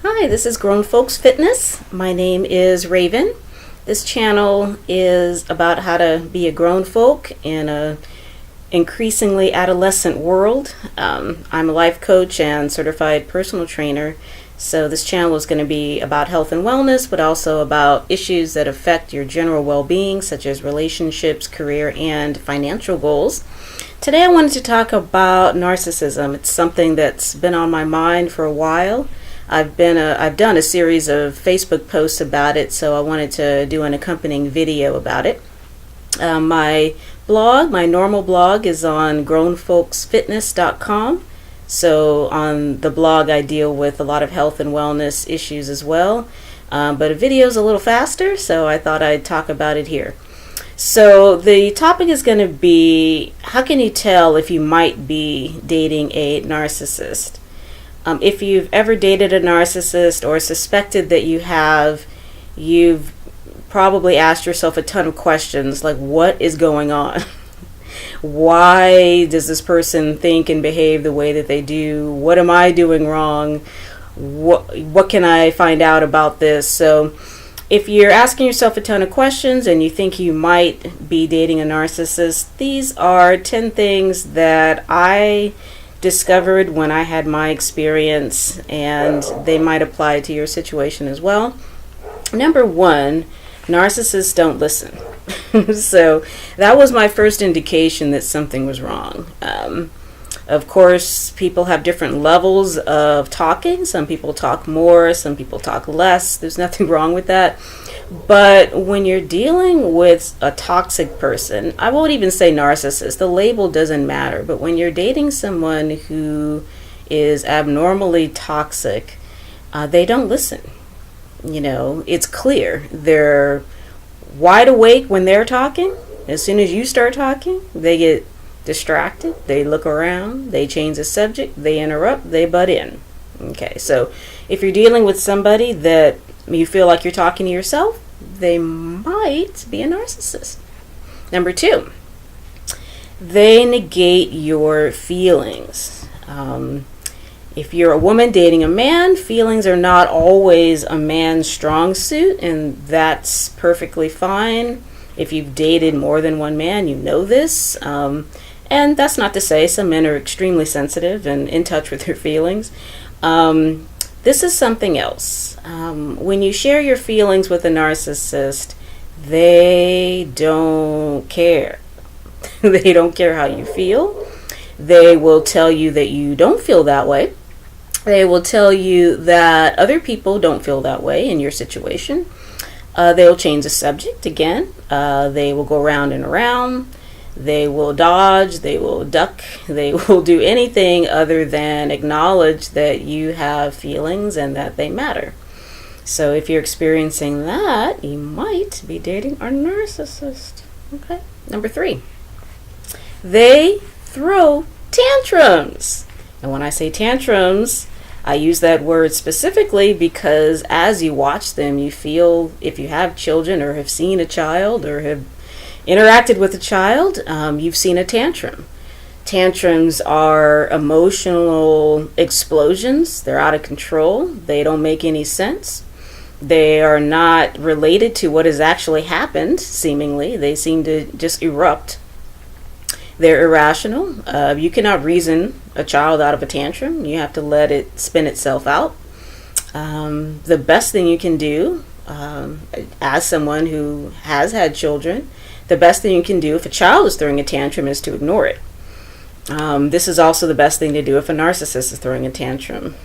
Hi, this is Grown Folks Fitness. My name is Raven. This channel is about how to be a grown folk in a increasingly adolescent world. I'm a life coach and certified personal trainer, so this channel is going to be about health and wellness, but also about issues that affect your general well-being, such as relationships, career, and financial goals. Today I wanted to talk about narcissism. It's something that's been on my mind for a while. I've done a series of Facebook posts about it, so I wanted to do an accompanying video about it. My normal blog, is on grownfolksfitness.com. So on the blog I deal with a lot of health and wellness issues as well. But a video is a little faster, so I thought I'd talk about it here. So the topic is going to be, how can you tell if you might be dating a narcissist? If you've ever dated a narcissist or suspected that you have, you've probably asked yourself a ton of questions like, what is going on? Why does this person think and behave the way that they do? What am I doing wrong? What can I find out about this? So if you're asking yourself a ton of questions and you think you might be dating a narcissist, these are 10 things that I discovered when I had my experience, and they might apply to your situation as well. Number one, narcissists don't listen. So that was my first indication that something was wrong. Of course, people have different levels of talking. Some people talk more, some people talk less. There's nothing wrong with that. But when you're dealing with a toxic person, I won't even say narcissist, the label doesn't matter. But when you're dating someone who is abnormally toxic, they don't listen. You know, it's clear. They're wide awake when they're talking. As soon as you start talking, they get distracted, they look around, they change the subject, they interrupt, they butt in. Okay, so if you're dealing with somebody that you feel like you're talking to yourself, they might be a narcissist. Number two, they negate your feelings. If you're a woman dating a man, feelings are not always a man's strong suit, and that's perfectly fine. If you've dated more than one man, you know this. And that's not to say some men are extremely sensitive and in touch with their feelings. This is something else. When you share your feelings with a narcissist, they don't care. They don't care how you feel. They will tell you that you don't feel that way. They will tell you that other people don't feel that way in your situation. They'll change the subject again. They will go around and around. They will dodge, they will duck, they will do anything other than acknowledge that you have feelings and that they matter. So if you're experiencing that, you might be dating a narcissist. Okay. Number three, they throw tantrums. And when I say tantrums, I use that word specifically because as you watch them, you feel, if you have children or have seen a child or have interacted with a child, you've seen a tantrum. Tantrums are emotional explosions. They're out of control. They don't make any sense. They are not related to what has actually happened, seemingly. They seem to just erupt. They're irrational. You cannot reason a child out of a tantrum. You have to let it spin itself out. The best thing you can do, as someone who has had children, the best thing you can do if a child is throwing a tantrum is to ignore it. This is also the best thing to do if a narcissist is throwing a tantrum.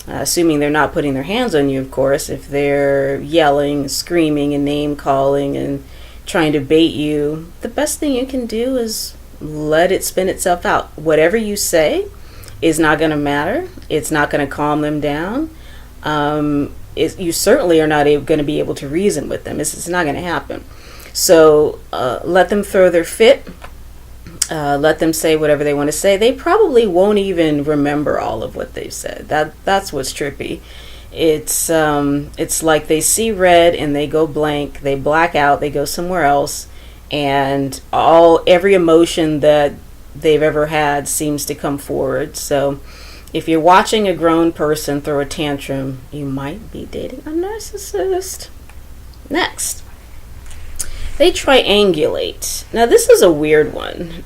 Assuming they're not putting their hands on you, of course. If they're yelling, screaming, and name-calling and trying to bait you, the best thing you can do is let it spin itself out. Whatever you say is not going to matter. It's not going to calm them down. You certainly are not going to be able to reason with them. It's not going to happen. So let them throw their fit. Let them say whatever they want to say. They probably won't even remember all of what they've said. That's what's trippy. It's like they see red and they go blank. They black out. They go somewhere else, and every emotion that they've ever had seems to come forward. So If you're watching a grown person throw a tantrum, you might be dating a narcissist. Next, they triangulate. Now, this is a weird one.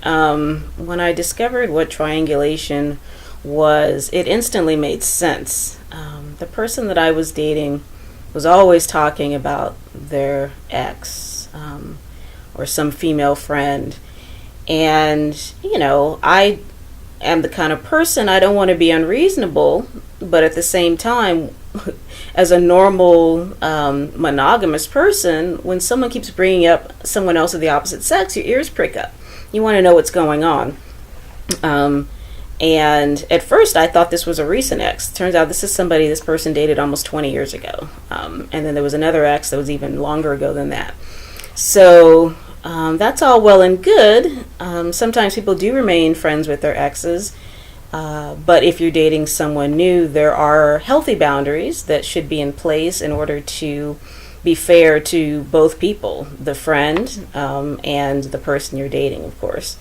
When I discovered what triangulation was, it instantly made sense. The person that I was dating was always talking about their ex or some female friend. And, I am the kind of person, I don't want to be unreasonable, but at the same time, as a normal monogamous person, when someone keeps bringing up someone else of the opposite sex, your ears prick up. You want to know what's going on. And at first I thought this was a recent ex. Turns out this person dated almost 20 years ago. And then there was another ex that was even longer ago than that. So that's all well and good. Sometimes people do remain friends with their exes. But if you're dating someone new, there are healthy boundaries that should be in place in order to be fair to both people, the friend and the person you're dating, of course.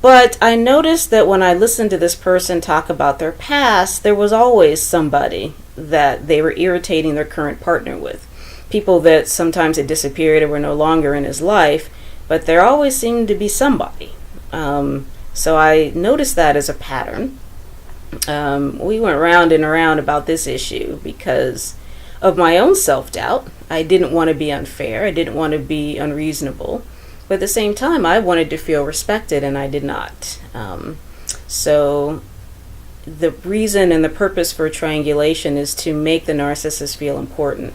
But I noticed that when I listened to this person talk about their past, there was always somebody that they were irritating their current partner with. People that sometimes had disappeared and were no longer in his life, but there always seemed to be somebody. So I noticed that as a pattern. We went round and around about this issue because of my own self-doubt. I didn't want to be unfair. I didn't want to be unreasonable. But at the same time, I wanted to feel respected, and I did not. So the reason and the purpose for triangulation is to make the narcissist feel important.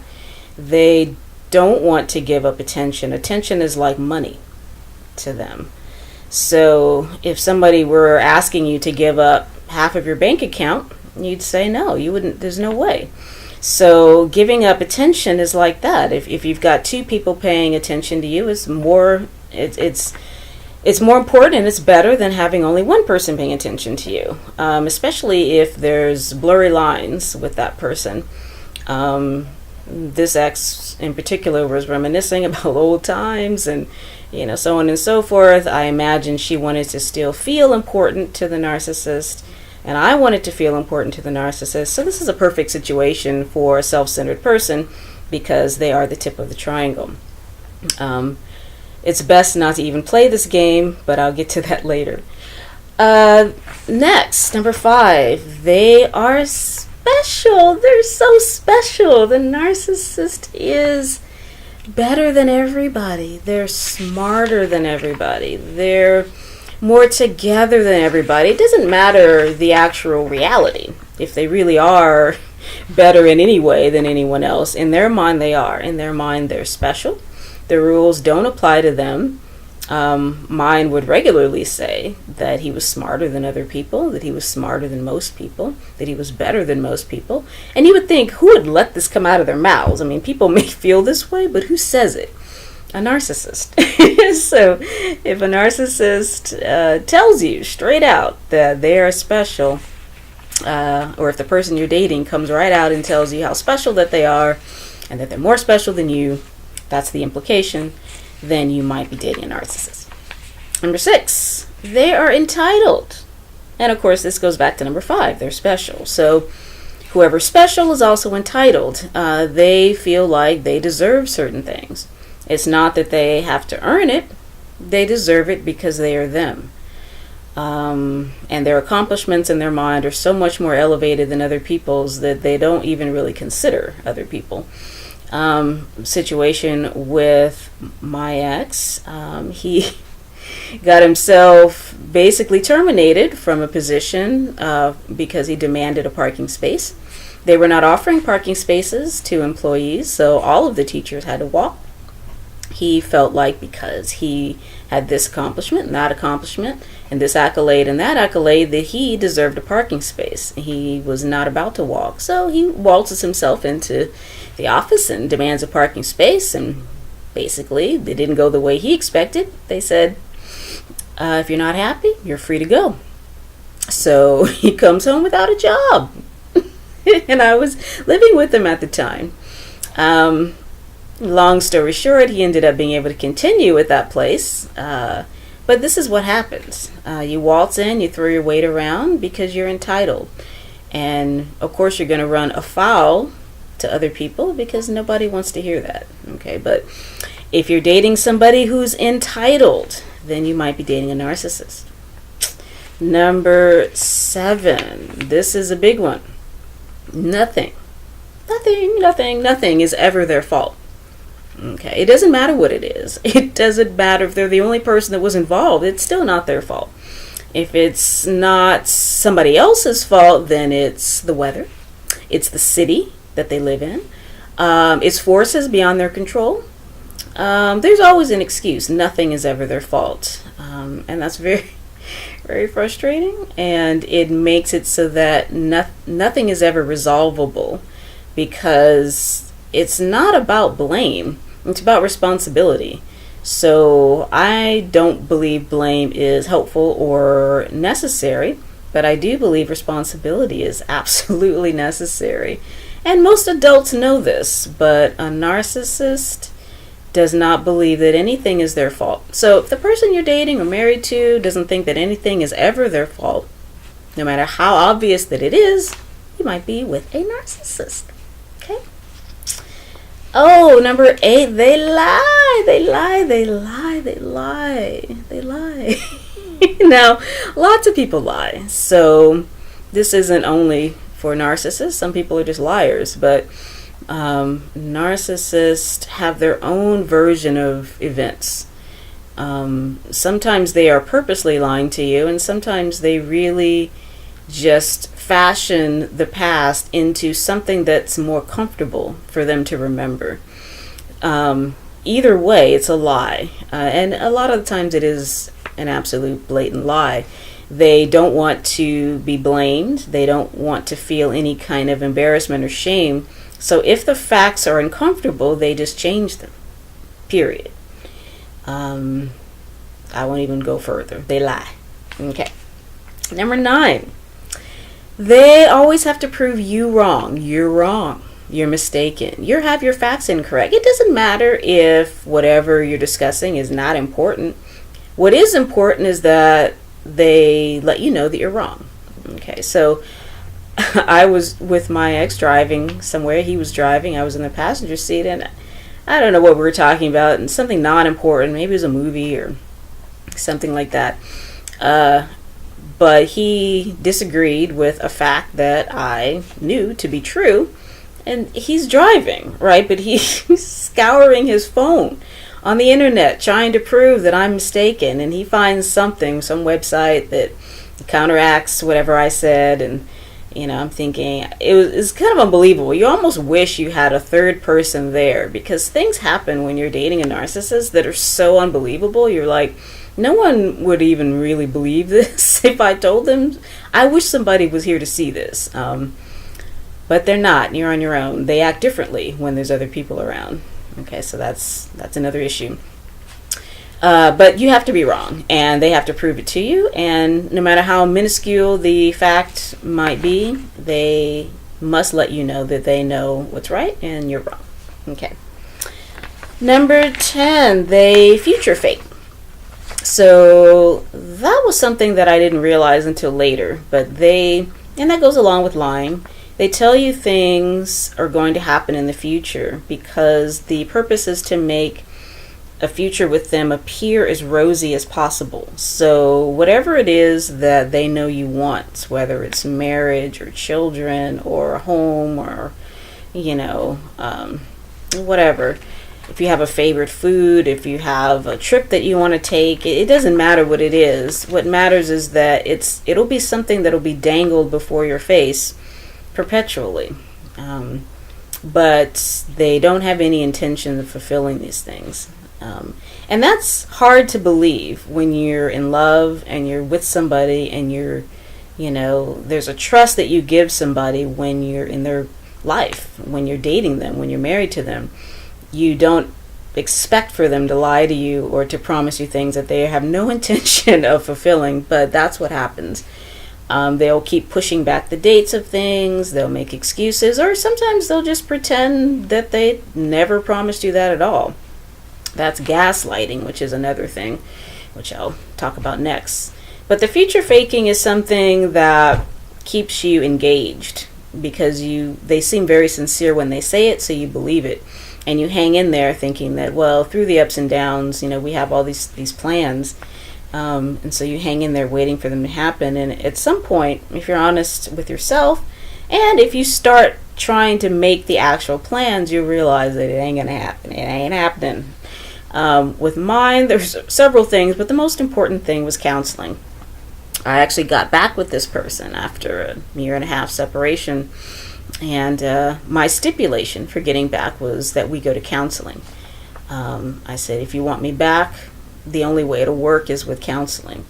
They don't want to give up attention. Attention is like money to them. So if somebody were asking you to give up half of your bank account, you'd say no. You wouldn't. There's no way. So giving up attention is like that. If you've got two people paying attention to you, it's more important and it's better than having only one person paying attention to you. Especially if there's blurry lines with that person. This ex in particular was reminiscing about old times and so on and so forth. I imagine she wanted to still feel important to the narcissist, and I wanted to feel important to the narcissist. So this is a perfect situation for a self-centered person because they are the tip of the triangle. It's best not to even play this game, but I'll get to that later. Next, number 5, they are special. They're so special. The narcissist is better than everybody. They're smarter than everybody. They're more together than everybody. It doesn't matter the actual reality. If they really are better in any way than anyone else, in their mind they are. In their mind they're special. The rules don't apply to them. Mine would regularly say that he was smarter than other people, that he was smarter than most people, that he was better than most people. And you would think, who would let this come out of their mouths? I mean, people may feel this way, but who says it? A narcissist. So if a narcissist tells you straight out that they are special, or if the person you're dating comes right out and tells you how special that they are and that they're more special than you, that's the implication, then you might be dating a narcissist. Number 6, they are entitled. And of course, this goes back to number 5, they're special. So whoever's special is also entitled. They feel like they deserve certain things. It's not that they have to earn it. They deserve it because they are them. And their accomplishments in their mind are so much more elevated than other people's that they don't even really consider other people. Situation with my ex, he got himself basically terminated from a position because he demanded a parking space. They were not offering parking spaces to employees, so all of the teachers had to walk. He felt like because he had this accomplishment and that accomplishment and this accolade and that accolade that he deserved a parking space. He was not about to walk, so he waltzes himself into the office and demands a parking space, and basically they didn't go the way he expected. They said, if you're not happy, you're free to go. So he comes home without a job. And I was living with him at the time. Long story short, he ended up being able to continue at that place, But this is what happens. You waltz in, you throw your weight around because you're entitled. And of course you're going to run afoul to other people because nobody wants to hear that. Okay, but if you're dating somebody who's entitled, then you might be dating a narcissist. Number 7. This is a big one. Nothing is ever their fault. Okay, it doesn't matter what it is. It doesn't matter if they're the only person that was involved. It's still not their fault. If it's not somebody else's fault, then it's the weather. It's the city that they live in. It's forces beyond their control. There's always an excuse. Nothing is ever their fault. And that's very, very frustrating. And it makes it so that nothing is ever resolvable, because it's not about blame. It's about responsibility. So I don't believe blame is helpful or necessary, but I do believe responsibility is absolutely necessary. And most adults know this, but a narcissist does not believe that anything is their fault. So if the person you're dating or married to doesn't think that anything is ever their fault, no matter how obvious that it is, you might be with a narcissist. Okay? Oh, number 8, they lie. Now, lots of people lie. So this isn't only for narcissists. Some people are just liars, but narcissists have their own version of events. Sometimes they are purposely lying to you, and sometimes they really just fashion the past into something that's more comfortable for them to remember. Either way, it's a lie. And a lot of the times it is an absolute blatant lie. They don't want to be blamed. They don't want to feel any kind of embarrassment or shame. So if the facts are uncomfortable, they just change them. Period. I won't even go further. They lie. Okay. Number 9. They always have to prove you wrong. You're wrong. You're mistaken. You have your facts incorrect. It doesn't matter if whatever you're discussing is not important. What is important is that they let you know that you're wrong. Okay, so I was with my ex driving somewhere. He was driving. I was in the passenger seat, and I don't know what we were talking about, and something not important. Maybe it was a movie or something like that. But he disagreed with a fact that I knew to be true. And he's driving, right? But he's scouring his phone on the internet trying to prove that I'm mistaken. And he finds something, some website that counteracts whatever I said. And, I'm thinking it's kind of unbelievable. You almost wish you had a third person there, because things happen when you're dating a narcissist that are so unbelievable. You're like, no one would even really believe this if I told them. I wish somebody was here to see this. But they're not. You're on your own. They act differently when there's other people around. Okay, so that's another issue. But you have to be wrong, and they have to prove it to you. And no matter how minuscule the fact might be, they must let you know that they know what's right and you're wrong. Okay. Number 10, they future fake. So that was something that I didn't realize until later, and that goes along with lying. They tell you things are going to happen in the future because the purpose is to make a future with them appear as rosy as possible. So whatever it is that they know you want, whether it's marriage or children or a home or, whatever. If you have a favorite food, if you have a trip that you want to take, it doesn't matter what it is. What matters is that it'll be something that'll be dangled before your face perpetually. But they don't have any intention of fulfilling these things. And that's hard to believe when you're in love and you're with somebody and there's a trust that you give somebody when you're in their life, when you're dating them, when you're married to them. You don't expect for them to lie to you or to promise you things that they have no intention of fulfilling, but that's what happens. They'll keep pushing back the dates of things, they'll make excuses, or sometimes they'll just pretend that they never promised you that at all. That's gaslighting, which is another thing, which I'll talk about next. But the future faking is something that keeps you engaged because they seem very sincere when they say it, so you believe it. And you hang in there thinking that, well, through the ups and downs, we have all these plans. And so you hang in there waiting for them to happen. And at some point, if you're honest with yourself, and if you start trying to make the actual plans, you'll realize that it ain't going to happen. It ain't happening. With mine, there's several things, but the most important thing was counseling. I actually got back with this person after a 1.5-year separation. And my stipulation for getting back was that we go to counseling. I said, if you want me back, the only way it'll work is with counseling.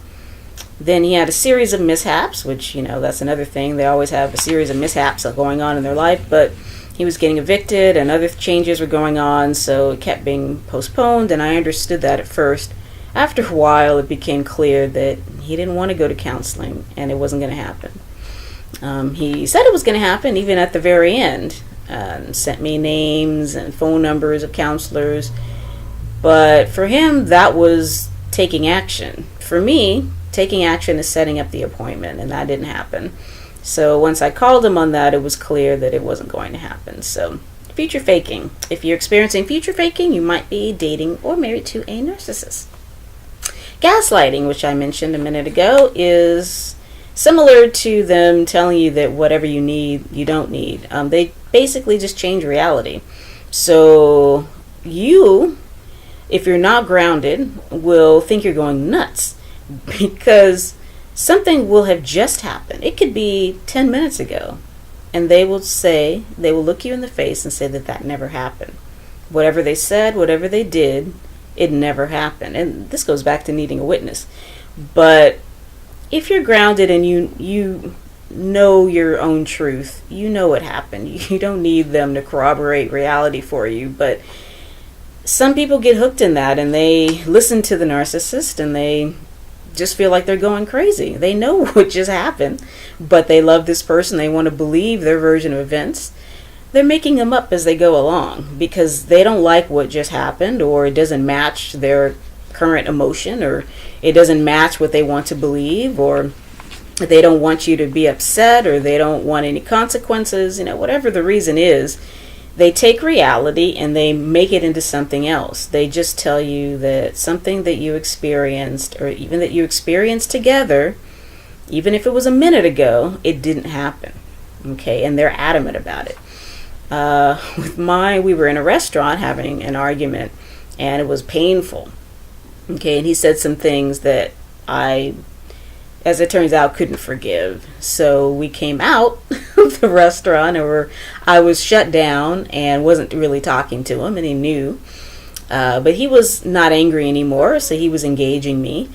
Then he had a series of mishaps, which, that's another thing. They always have a series of mishaps going on in their life, but he was getting evicted and other changes were going on, so it kept being postponed, and I understood that at first. After a while, it became clear that he didn't want to go to counseling, and it wasn't going to happen. He said it was going to happen even at the very end, sent me names and phone numbers of counselors. But for him, that was taking action. For me, taking action is setting up the appointment, and that didn't happen. So once I called him on that, it was clear that it wasn't going to happen. So future faking. If you're experiencing future faking, you might be dating or married to a narcissist. Gaslighting, which I mentioned a minute ago, is similar to them telling you that whatever you need, you don't need. They basically just change reality. So you, if you're not grounded, will think you're going nuts because something will have just happened. It could be 10 minutes ago, and they will look you in the face and say that never happened. Whatever they said, whatever they did, it never happened. And this goes back to needing a witness. But if you're grounded and you know your own truth, you know what happened. You don't need them to corroborate reality for you. But some people get hooked in that, and they listen to the narcissist, and they just feel like they're going crazy. They know what just happened, but they love this person. They want to believe their version of events. They're making them up as they go along because they don't like what just happened, or it doesn't match their current emotion, or it doesn't match what they want to believe, or they don't want you to be upset, or they don't want any consequences. Whatever the reason is, they take reality and they make it into something else. They just tell you that something that you experienced, or even that you experienced together, even if it was a minute ago, it didn't happen. Okay, and they're adamant about it. We were in a restaurant having an argument, and it was painful. Okay, and he said some things that I, as it turns out, couldn't forgive. So we came out of the restaurant, or I was shut down and wasn't really talking to him, and he knew. But he was not angry anymore, so he was engaging me.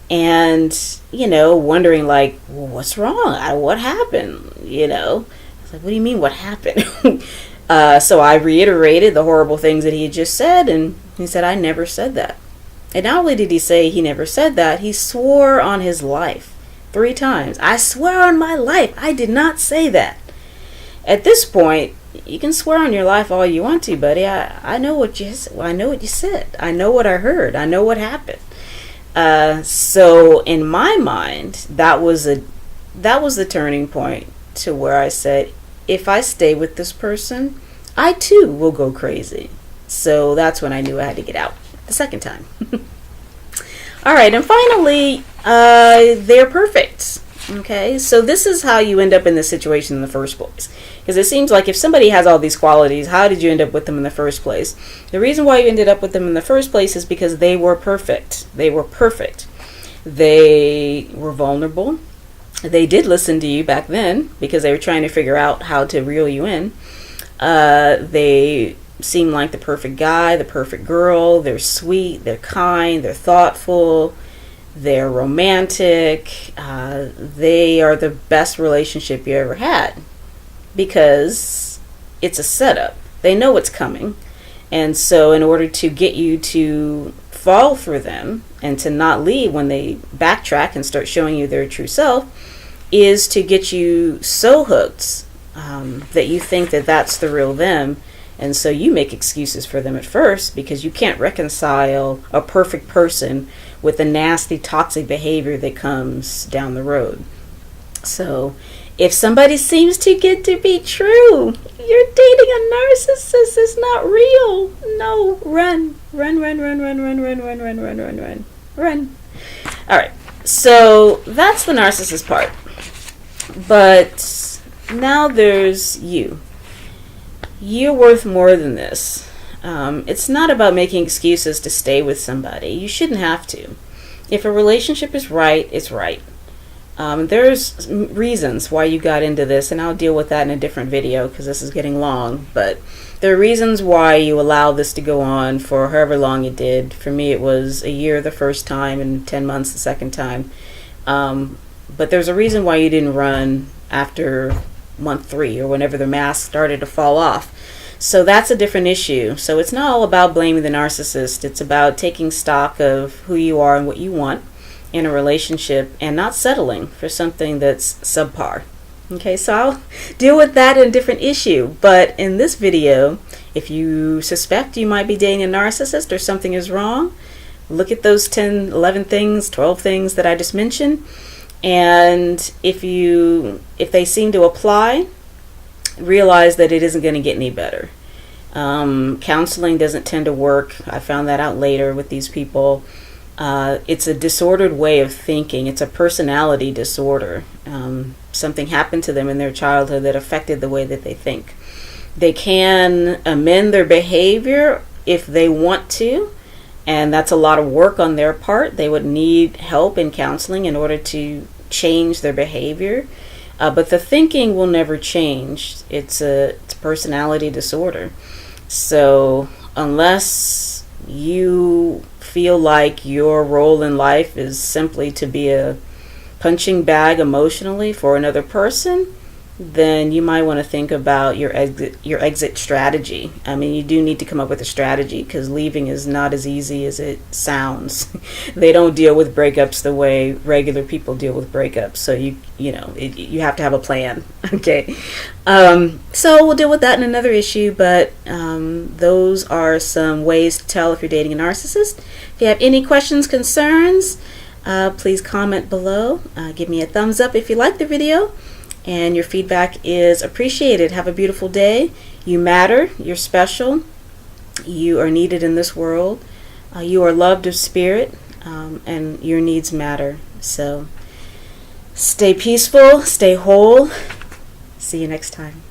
And, wondering like, well, what's wrong? What happened? I was like, what do you mean, what happened? So I reiterated the horrible things that he had just said, and he said, I never said that. And not only did he say he never said that, he swore on his life 3 times. I swear on my life, I did not say that. At this point, you can swear on your life all you want to, buddy. I know what you said. I know what you said. I know what I heard. I know what happened. So in my mind, that was the turning point to where I said, if I stay with this person, I too will go crazy. So that's when I knew I had to get out the second time. All right, and finally, they're perfect. Okay, so this is how you end up in this situation in the first place. Because it seems like if somebody has all these qualities, how did you end up with them in the first place? The reason why you ended up with them in the first place is because they were perfect. They were perfect. They were vulnerable. They did listen to you back then because they were trying to figure out how to reel you in. They seem like the perfect guy, the perfect girl. They're sweet, they're kind, they're thoughtful, they're romantic. They are the best relationship you ever had because it's a setup. They know what's coming. And so in order to get you to fall for them and to not leave when they backtrack and start showing you their true self is to get you so hooked that you think that that's the real them. And so you make excuses for them at first because you can't reconcile a perfect person with the nasty, toxic behavior that comes down the road. So if somebody seems too good to be true, you're dating a narcissist. It's not real. No, run. Run, run, run, run, run, run, run, run, run, run, run, run. All right. So that's the narcissist part. But now there's you. You're worth more than this. It's not about making excuses to stay with somebody. You shouldn't have to. If a relationship is right, it's right. There's reasons why you got into this, and I'll deal with that in a different video because this is getting long. But there are reasons why you allowed this to go on for however long it did. For me, it was a year the first time and 10 months the second time. But there's a reason why you didn't run after month 3 or whenever the mask started to fall off. So that's a different issue. So it's not all about blaming the narcissist. It's about taking stock of who you are and what you want in a relationship and not settling for something that's subpar. Okay, so I'll deal with that in a different issue. But in this video, if you suspect you might be dating a narcissist or something is wrong, look at those 10, 11 things, 12 things that I just mentioned. And if they seem to apply, realize that it isn't going to get any better. Counseling doesn't tend to work. I found that out later with these people. It's a disordered way of thinking. It's a personality disorder. Something happened to them in their childhood that affected the way that they think. They can amend their behavior if they want to, and that's a lot of work on their part. They would need help in counseling in order to change their behavior. But the thinking will never change. It's a personality disorder. So unless you feel like your role in life is simply to be a punching bag emotionally for another person, then you might want to think about your exit strategy. I mean, you do need to come up with a strategy because leaving is not as easy as it sounds. They don't deal with breakups the way regular people deal with breakups. So you have to have a plan. Okay. So we'll deal with that in another issue, but those are some ways to tell if you're dating a narcissist. If you have any questions, concerns, please comment below. Give me a thumbs up if you like the video. And your feedback is appreciated. Have a beautiful day. You matter. You're special. You are needed in this world. You are loved of spirit, and your needs matter. So stay peaceful, stay whole. See you next time.